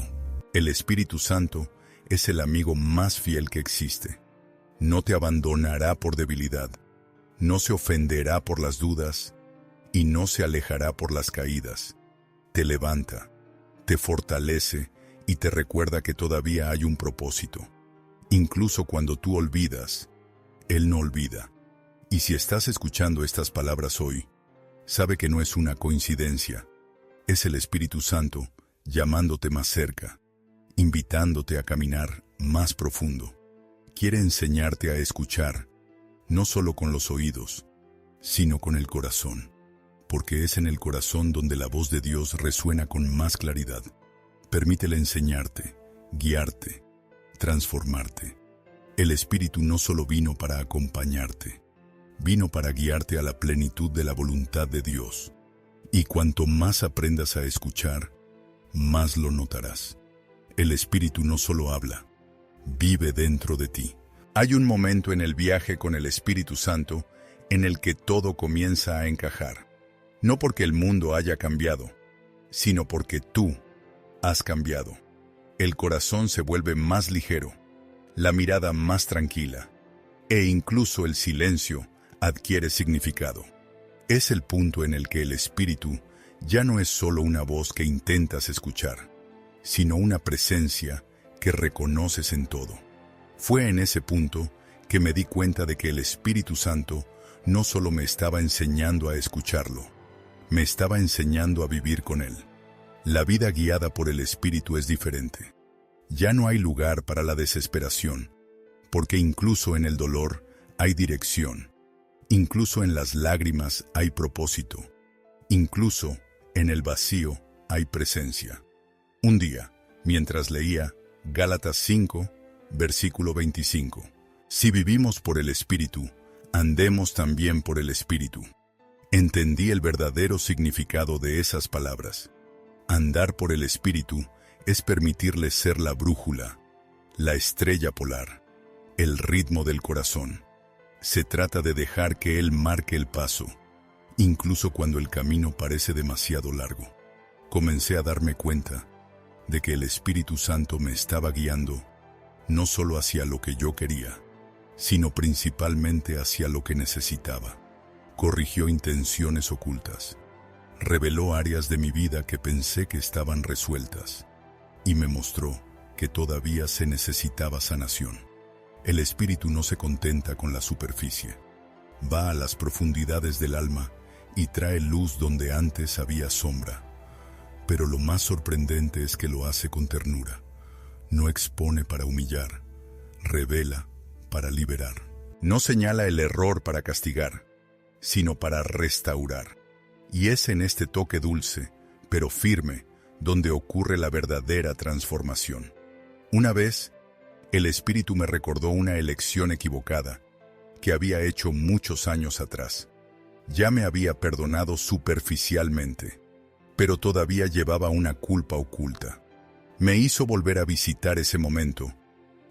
El Espíritu Santo es el amigo más fiel que existe. No te abandonará por debilidad, no se ofenderá por las dudas y no se alejará por las caídas. Te levanta, te fortalece y te recuerda que todavía hay un propósito. Incluso cuando tú olvidas, Él no olvida. Y si estás escuchando estas palabras hoy, sabe que no es una coincidencia. Es el Espíritu Santo llamándote más cerca, invitándote a caminar más profundo. Quiere enseñarte a escuchar, no solo con los oídos, sino con el corazón, porque es en el corazón donde la voz de Dios resuena con más claridad. Permítele enseñarte, guiarte, transformarte. El Espíritu no solo vino para acompañarte, vino para guiarte a la plenitud de la voluntad de Dios. Y cuanto más aprendas a escuchar, más lo notarás. El Espíritu no solo habla, vive dentro de ti. Hay un momento en el viaje con el Espíritu Santo en el que todo comienza a encajar. No porque el mundo haya cambiado, sino porque tú has cambiado. El corazón se vuelve más ligero, la mirada más tranquila, e incluso el silencio adquiere significado. Es el punto en el que el Espíritu ya no es solo una voz que intentas escuchar, sino una presencia que reconoces en todo. Fue en ese punto que me di cuenta de que el Espíritu Santo no solo me estaba enseñando a escucharlo, me estaba enseñando a vivir con Él. La vida guiada por el Espíritu es diferente. Ya no hay lugar para la desesperación, porque incluso en el dolor hay dirección, incluso en las lágrimas hay propósito, incluso en el vacío hay presencia. Un día, mientras leía Gálatas 5, versículo 25, si vivimos por el Espíritu, andemos también por el Espíritu. Entendí el verdadero significado de esas palabras. Andar por el Espíritu es permitirle ser la brújula, la estrella polar, el ritmo del corazón. Se trata de dejar que Él marque el paso, incluso cuando el camino parece demasiado largo. Comencé a darme cuenta de que el Espíritu Santo me estaba guiando no solo hacia lo que yo quería, sino principalmente hacia lo que necesitaba. Corrigió intenciones ocultas, reveló áreas de mi vida que pensé que estaban resueltas, y me mostró que todavía se necesitaba sanación. El Espíritu no se contenta con la superficie, va a las profundidades del alma y trae luz donde antes había sombra. Pero lo más sorprendente es que lo hace con ternura. No expone para humillar, revela para liberar. No señala el error para castigar, sino para restaurar. Y es en este toque dulce, pero firme, donde ocurre la verdadera transformación. Una vez, el Espíritu me recordó una elección equivocada que había hecho muchos años atrás. Ya me había perdonado superficialmente, pero todavía llevaba una culpa oculta. Me hizo volver a visitar ese momento,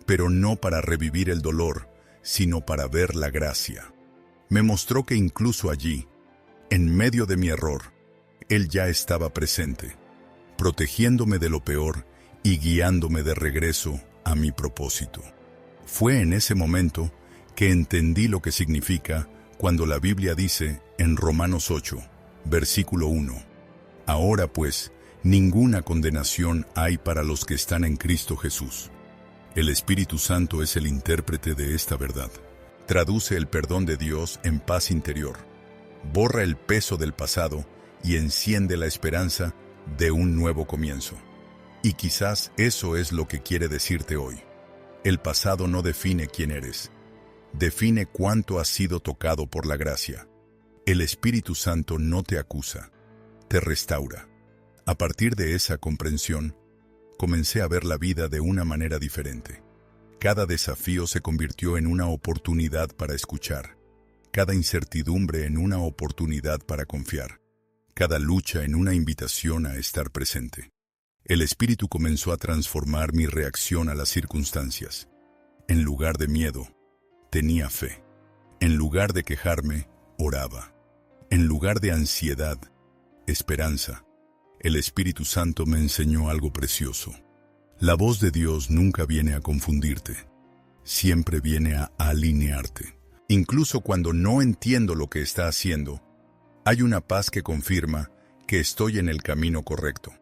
pero no para revivir el dolor, sino para ver la gracia. Me mostró que incluso allí, en medio de mi error, Él ya estaba presente, protegiéndome de lo peor y guiándome de regreso a mi propósito. Fue en ese momento que entendí lo que significa cuando la Biblia dice en Romanos 8, versículo 1, ahora pues, ninguna condenación hay para los que están en Cristo Jesús. El Espíritu Santo es el intérprete de esta verdad. Traduce el perdón de Dios en paz interior, borra el peso del pasado y enciende la esperanza de un nuevo comienzo. Y quizás eso es lo que quiere decirte hoy. El pasado no define quién eres, define cuánto has sido tocado por la gracia. El Espíritu Santo no te acusa, te restaura. A partir de esa comprensión, comencé a ver la vida de una manera diferente. Cada desafío se convirtió en una oportunidad para escuchar, cada incertidumbre en una oportunidad para confiar, cada lucha en una invitación a estar presente. El Espíritu comenzó a transformar mi reacción a las circunstancias. En lugar de miedo, tenía fe. En lugar de quejarme, oraba. En lugar de ansiedad, esperanza. El Espíritu Santo me enseñó algo precioso. La voz de Dios nunca viene a confundirte. Siempre viene a alinearte. Incluso cuando no entiendo lo que está haciendo, hay una paz que confirma que estoy en el camino correcto.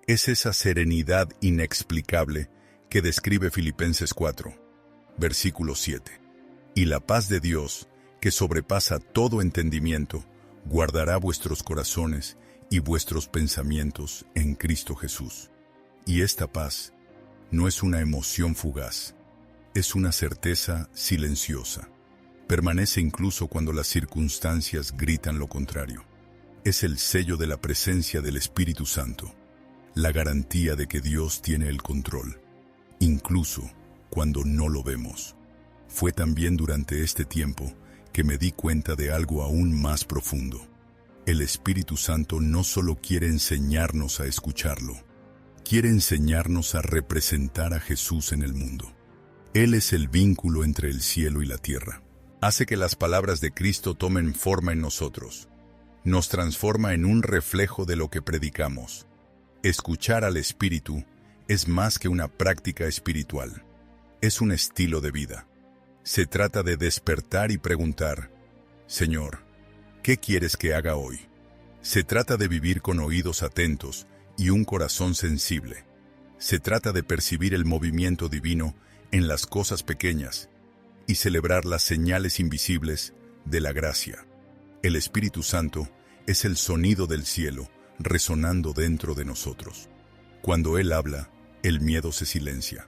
Es esa serenidad inexplicable que describe Filipenses 4, versículo 7. Y la paz de Dios, que sobrepasa todo entendimiento, guardará vuestros corazones y vuestros pensamientos en Cristo Jesús. Y esta paz no es una emoción fugaz, es una certeza silenciosa. Permanece incluso cuando las circunstancias gritan lo contrario. Es el sello de la presencia del Espíritu Santo, la garantía de que Dios tiene el control, incluso cuando no lo vemos. Fue también durante este tiempo que me di cuenta de algo aún más profundo. El Espíritu Santo no solo quiere enseñarnos a escucharlo, quiere enseñarnos a representar a Jesús en el mundo. Él es el vínculo entre el cielo y la tierra. Hace que las palabras de Cristo tomen forma en nosotros. Nos transforma en un reflejo de lo que predicamos. Escuchar al Espíritu es más que una práctica espiritual. Es un estilo de vida. Se trata de despertar y preguntar, Señor, ¿qué quieres que haga hoy? Se trata de vivir con oídos atentos y un corazón sensible. Se trata de percibir el movimiento divino en las cosas pequeñas y celebrar las señales invisibles de la gracia. El Espíritu Santo es el sonido del cielo resonando dentro de nosotros. Cuando Él habla, el miedo se silencia.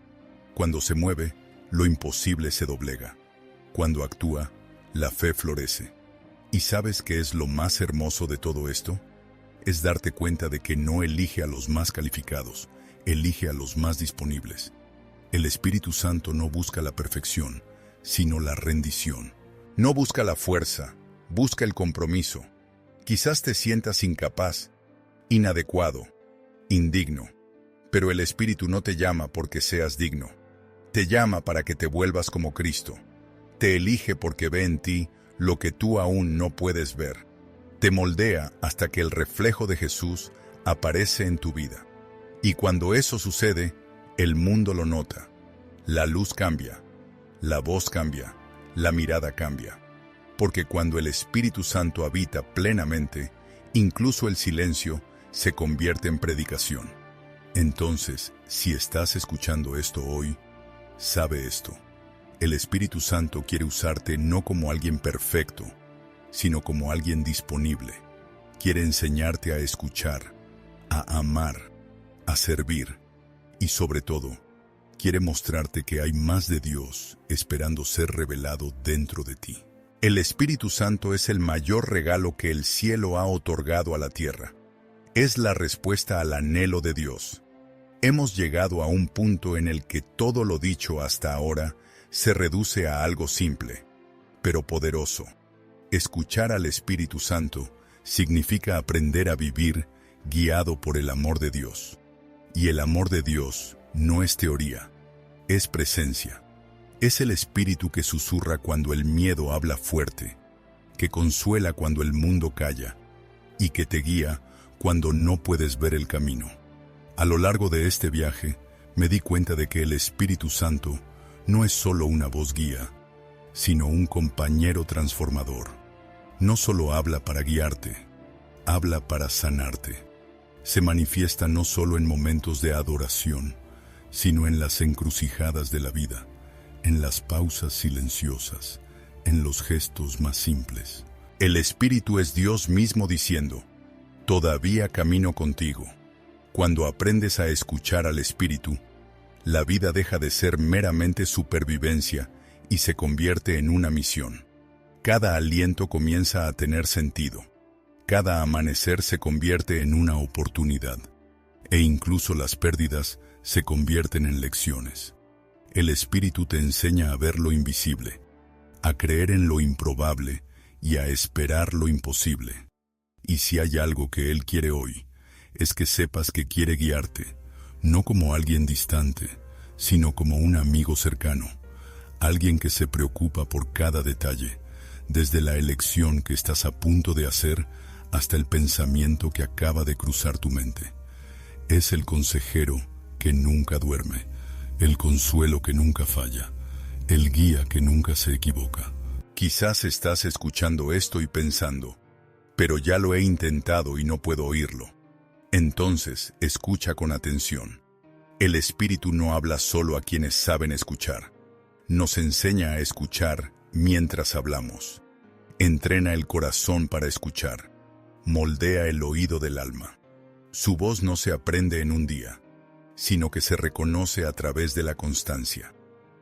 Cuando se mueve, lo imposible se doblega. Cuando actúa, la fe florece. ¿Y sabes qué es lo más hermoso de todo esto? Es darte cuenta de que no elige a los más calificados, elige a los más disponibles. El Espíritu Santo no busca la perfección, sino la rendición. No busca la fuerza, busca el compromiso. Quizás te sientas incapaz, inadecuado, indigno, pero el Espíritu no te llama porque seas digno. Te llama para que te vuelvas como Cristo. Te elige porque ve en ti lo que tú aún no puedes ver. Te moldea hasta que el reflejo de Jesús aparece en tu vida. Y cuando eso sucede, el mundo lo nota. La luz cambia, la voz cambia, la mirada cambia. Porque cuando el Espíritu Santo habita plenamente, incluso el silencio se convierte en predicación. Entonces, si estás escuchando esto hoy, sabe esto. El Espíritu Santo quiere usarte no como alguien perfecto, sino como alguien disponible. Quiere enseñarte a escuchar, a amar, a servir y sobre todo, quiere mostrarte que hay más de Dios esperando ser revelado dentro de ti. El Espíritu Santo es el mayor regalo que el cielo ha otorgado a la tierra. Es la respuesta al anhelo de Dios. Hemos llegado a un punto en el que todo lo dicho hasta ahora se reduce a algo simple, pero poderoso. Escuchar al Espíritu Santo significa aprender a vivir guiado por el amor de Dios. Y el amor de Dios no es teoría, es presencia. Es el Espíritu que susurra cuando el miedo habla fuerte, que consuela cuando el mundo calla y que te guía cuando no puedes ver el camino. A lo largo de este viaje, me di cuenta de que el Espíritu Santo no es solo una voz guía, sino un compañero transformador. No solo habla para guiarte, habla para sanarte. Se manifiesta no solo en momentos de adoración, sino en las encrucijadas de la vida, en las pausas silenciosas, en los gestos más simples. El Espíritu es Dios mismo diciendo, todavía camino contigo. Cuando aprendes a escuchar al Espíritu, la vida deja de ser meramente supervivencia y se convierte en una misión. Cada aliento comienza a tener sentido. Cada amanecer se convierte en una oportunidad. E incluso las pérdidas se convierten en lecciones. El Espíritu te enseña a ver lo invisible, a creer en lo improbable y a esperar lo imposible. Y si hay algo que Él quiere hoy, es que sepas que quiere guiarte, no como alguien distante, sino como un amigo cercano, alguien que se preocupa por cada detalle, desde la elección que estás a punto de hacer hasta el pensamiento que acaba de cruzar tu mente. Es el consejero que nunca duerme, el consuelo que nunca falla, el guía que nunca se equivoca. Quizás estás escuchando esto y pensando, pero ya lo he intentado y no puedo oírlo. Entonces, escucha con atención. El Espíritu no habla solo a quienes saben escuchar. Nos enseña a escuchar mientras hablamos. Entrena el corazón para escuchar. Moldea el oído del alma. Su voz no se aprende en un día, sino que se reconoce a través de la constancia.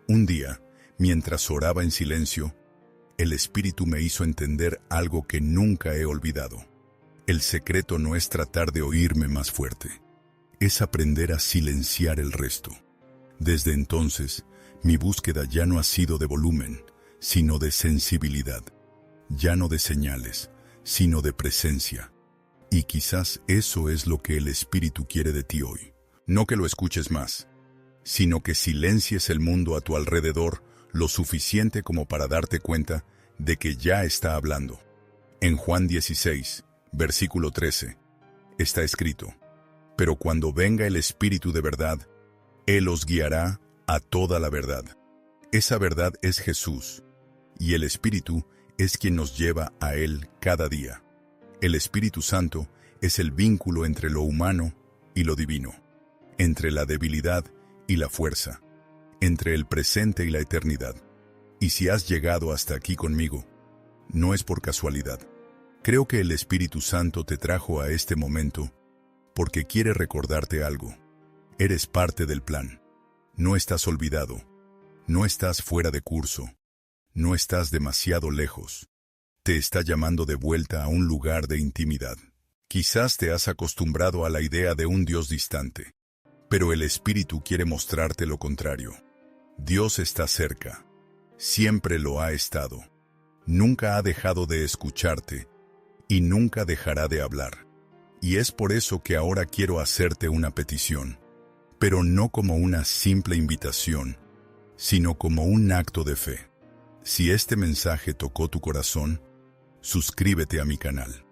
Un día, mientras oraba en silencio, el Espíritu me hizo entender algo que nunca he olvidado. El secreto no es tratar de oírme más fuerte, es aprender a silenciar el resto. Desde entonces, mi búsqueda ya no ha sido de volumen, sino de sensibilidad. Ya no de señales, sino de presencia. Y quizás eso es lo que el Espíritu quiere de ti hoy. No que lo escuches más, sino que silencies el mundo a tu alrededor lo suficiente como para darte cuenta de que ya está hablando. En Juan 16, versículo 13, está escrito: pero cuando venga el Espíritu de verdad, Él os guiará a toda la verdad. Esa verdad es Jesús, y el Espíritu es quien nos lleva a Él cada día. El Espíritu Santo es el vínculo entre lo humano y lo divino, entre la debilidad y la fuerza, entre el presente y la eternidad. Y si has llegado hasta aquí conmigo, no es por casualidad. Creo que el Espíritu Santo te trajo a este momento porque quiere recordarte algo. Eres parte del plan. No estás olvidado. No estás fuera de curso. No estás demasiado lejos. Te está llamando de vuelta a un lugar de intimidad. Quizás te has acostumbrado a la idea de un Dios distante, pero el Espíritu quiere mostrarte lo contrario. Dios está cerca. Siempre lo ha estado. Nunca ha dejado de escucharte y nunca dejará de hablar. Y es por eso que ahora quiero hacerte una petición, pero no como una simple invitación, sino como un acto de fe. Si este mensaje tocó tu corazón, suscríbete a mi canal.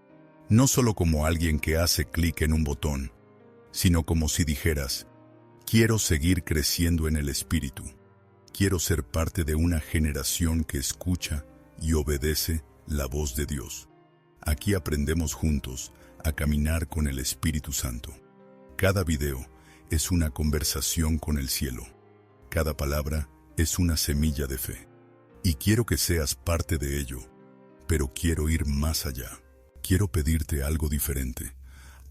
No solo como alguien que hace clic en un botón, sino como si dijeras: quiero seguir creciendo en el Espíritu. Quiero ser parte de una generación que escucha y obedece la voz de Dios. Aquí aprendemos juntos a caminar con el Espíritu Santo. Cada video es una conversación con el cielo. Cada palabra es una semilla de fe. Y quiero que seas parte de ello, pero quiero ir más allá. Quiero pedirte algo diferente,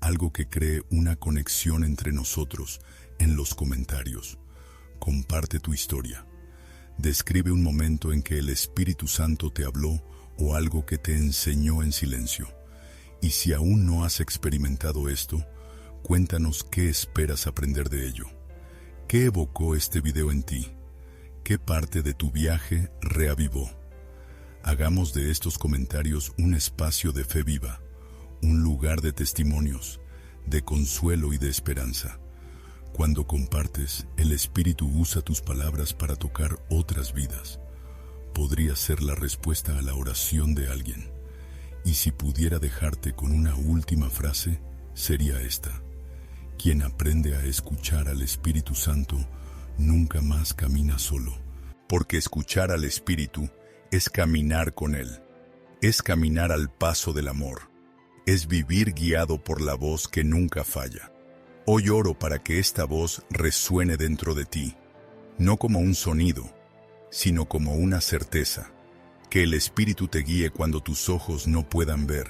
algo que cree una conexión entre nosotros en los comentarios. Comparte tu historia. Describe un momento en que el Espíritu Santo te habló o algo que te enseñó en silencio. Y si aún no has experimentado esto, cuéntanos qué esperas aprender de ello. ¿Qué evocó este video en ti? ¿Qué parte de tu viaje reavivó? Hagamos de estos comentarios un espacio de fe viva, un lugar de testimonios, de consuelo y de esperanza. Cuando compartes, el Espíritu usa tus palabras para tocar otras vidas. Podría ser la respuesta a la oración de alguien. Y si pudiera dejarte con una última frase, sería esta: quien aprende a escuchar al Espíritu Santo nunca más camina solo. Porque escuchar al Espíritu es caminar con Él. Es caminar al paso del amor. Es vivir guiado por la voz que nunca falla. Hoy oro para que esta voz resuene dentro de ti, no como un sonido, sino como una certeza. Que el Espíritu te guíe cuando tus ojos no puedan ver,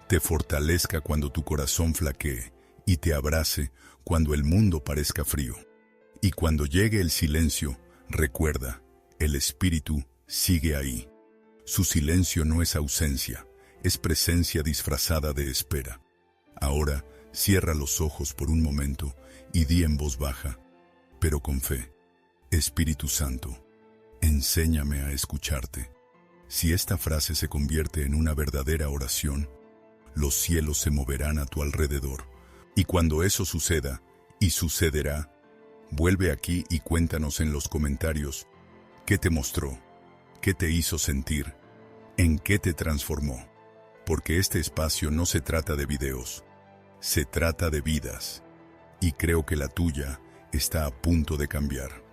te fortalezca cuando tu corazón flaquee y te abrace cuando el mundo parezca frío. Y cuando llegue el silencio, recuerda, el Espíritu sigue ahí. Su silencio no es ausencia, es presencia disfrazada de espera. Ahora, cierra los ojos por un momento y di en voz baja, pero con fe: Espíritu Santo, enséñame a escucharte. Si esta frase se convierte en una verdadera oración, los cielos se moverán a tu alrededor. Y cuando eso suceda, y sucederá, vuelve aquí y cuéntanos en los comentarios qué te mostró, qué te hizo sentir, en qué te transformó. Porque este espacio no se trata de videos, se trata de vidas. Y creo que la tuya está a punto de cambiar.